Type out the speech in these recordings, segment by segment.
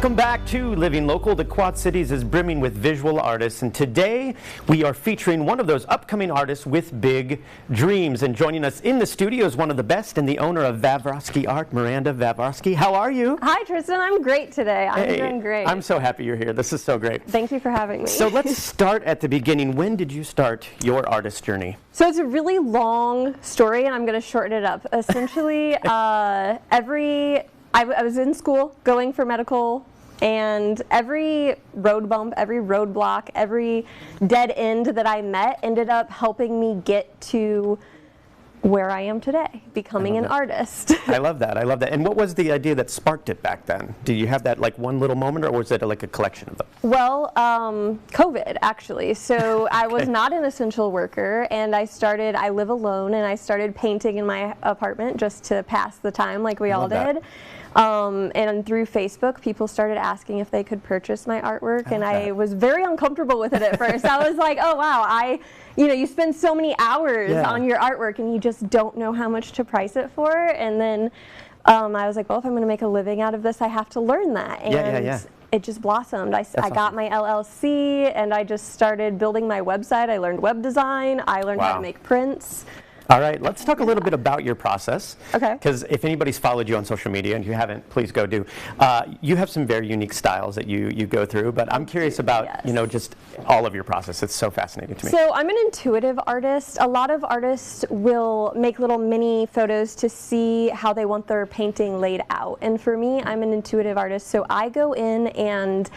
Welcome back to Living Local. The Quad Cities is brimming with visual artists, and today we are featuring one of those upcoming artists with big dreams. And joining us in the studio is one of the best and the owner of Vavrosky Art, Miranda Vavrosky. How are you? Hi, Tristan. I'm great today. I'm doing great. I'm so happy you're here. This is so great. Thank you for having me. So let's start at the beginning. When did you start your artist journey? So it's a really long story, and I'm going to shorten it up. Essentially, I was in school going for medical, and every road bump, every roadblock, every dead end that I met ended up helping me get to where I am today, becoming an artist. I love that. I love that. And what was the idea that sparked it back then? Did you have that like one little moment, or was it like a collection of them? Well, COVID actually. So I was not an essential worker, and I live alone, and I started painting in my apartment just to pass the time like we all did. And through Facebook, people started asking if they could purchase my artwork, and I was very uncomfortable with it at first. I was like, oh wow, you spend so many hours on your artwork, and you just don't know how much to price it for. And then I was like, well, if I'm going to make a living out of this, I have to learn that. And it just blossomed. I got my LLC, and I just started building my website. I learned web design. I learned how to make prints. All right, let's talk a little bit about your process. Okay. Because if anybody's followed you on social media, and you haven't, please go do. You have some very unique styles that you go through, but I'm curious about, just all of your process. It's so fascinating to me. So I'm an intuitive artist. A lot of artists will make little mini photos to see how they want their painting laid out. And for me, I'm an intuitive artist, so I go in and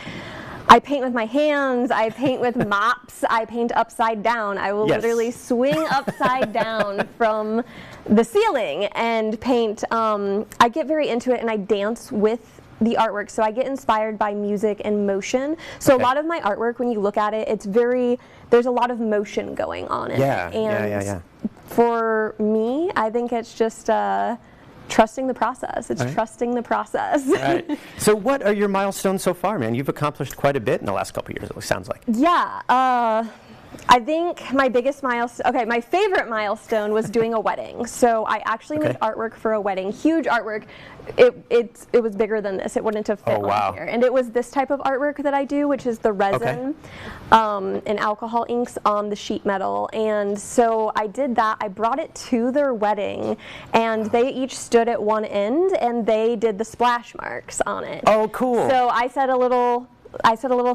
I paint with my hands, I paint with mops, I paint upside down. I will literally swing upside down from the ceiling and paint. I get very into it, and I dance with the artwork, so I get inspired by music and motion. So a lot of my artwork, when you look at it, there's a lot of motion going on in it. And for me, I think it's just trusting the process. It's trusting the process. Right. So what are your milestones so far, man? You've accomplished quite a bit in the last couple of years, it sounds like. Yeah. I think my biggest milestone, my favorite milestone was doing a wedding. So I actually made artwork for a wedding, huge artwork. It was bigger than this. It wouldn't have fit on here. And it was this type of artwork that I do, which is the resin and alcohol inks on the sheet metal. And so I did that. I brought it to their wedding, and they each stood at one end, and they did the splash marks on it. Oh, cool. So I said a little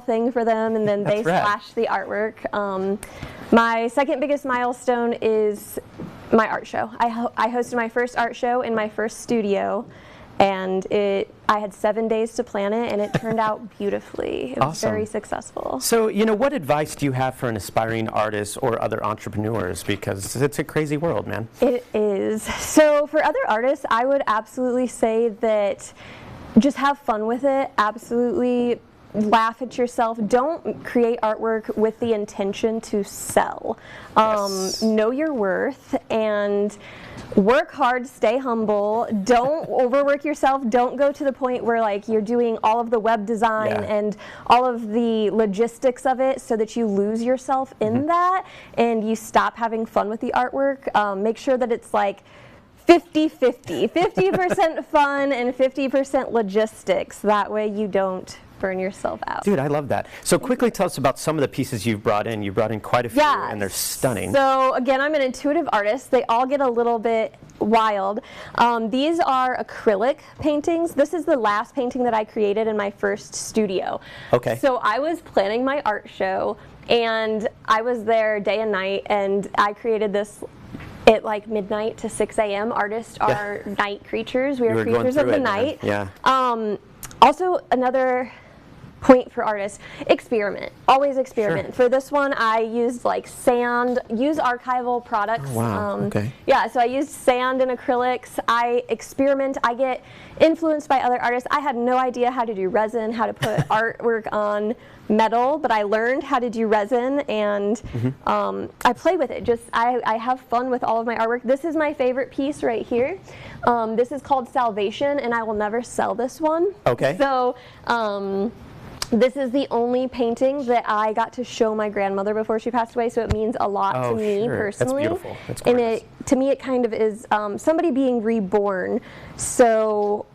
thing for them, and then they splashed the artwork. My second biggest milestone is my art show. I hosted my first art show in my first studio, and I had 7 days to plan it, and it turned out beautifully. It was very successful. So, what advice do you have for an aspiring artist or other entrepreneurs? Because it's a crazy world, man. It is. So for other artists, I would absolutely say that just have fun with it. Absolutely laugh at yourself. Don't create artwork with the intention to sell. Know your worth and work hard, stay humble. Don't overwork yourself. Don't go to the point where you're doing all of the web design and all of the logistics of it so that you lose yourself in that and you stop having fun with the artwork. Make sure that it's 50-50. 50% fun and 50% logistics. That way you don't burn yourself out. Dude, I love that. So quickly tell us about some of the pieces you've brought in. You brought in quite a few, and they're stunning. So again, I'm an intuitive artist. They all get a little bit wild. These are acrylic paintings. This is the last painting that I created in my first studio. Okay. So I was planning my art show, and I was there day and night, and I created this at midnight to 6 a.m. Artists are night creatures. We are creatures of the night. Also, another point for artists, experiment. Always experiment. For this one, I used sand, use archival products. Oh, wow. So I used sand and acrylics. I experiment. I get influenced by other artists. I had no idea how to do resin, how to put artwork on metal, but I learned how to do resin, and I play with it. I have fun with all of my artwork. This is my favorite piece right here. This is called Salvation, and I will never sell this one. Okay. So this is the only painting that I got to show my grandmother before she passed away, so it means a lot to me personally. That's beautiful. That's gorgeous. And to me, it kind of is somebody being reborn. So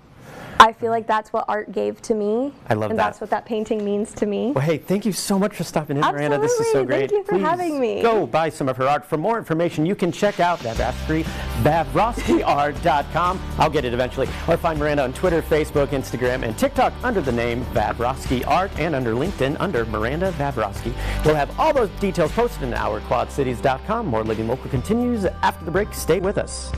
I feel like that's what art gave to me. I love and that. that's what that painting means to me. Well, hey, thank you so much for stopping in, Miranda. This is so great. Thank you for having me. Go buy some of her art. For more information, you can check out Vavroskyart.com. I'll get it eventually. Or find Miranda on Twitter, Facebook, Instagram, and TikTok under the name Vavrosky Art, and under LinkedIn under Miranda Vavrosky. We'll have all those details posted in ourquadcities.com. More Living Local continues after the break. Stay with us.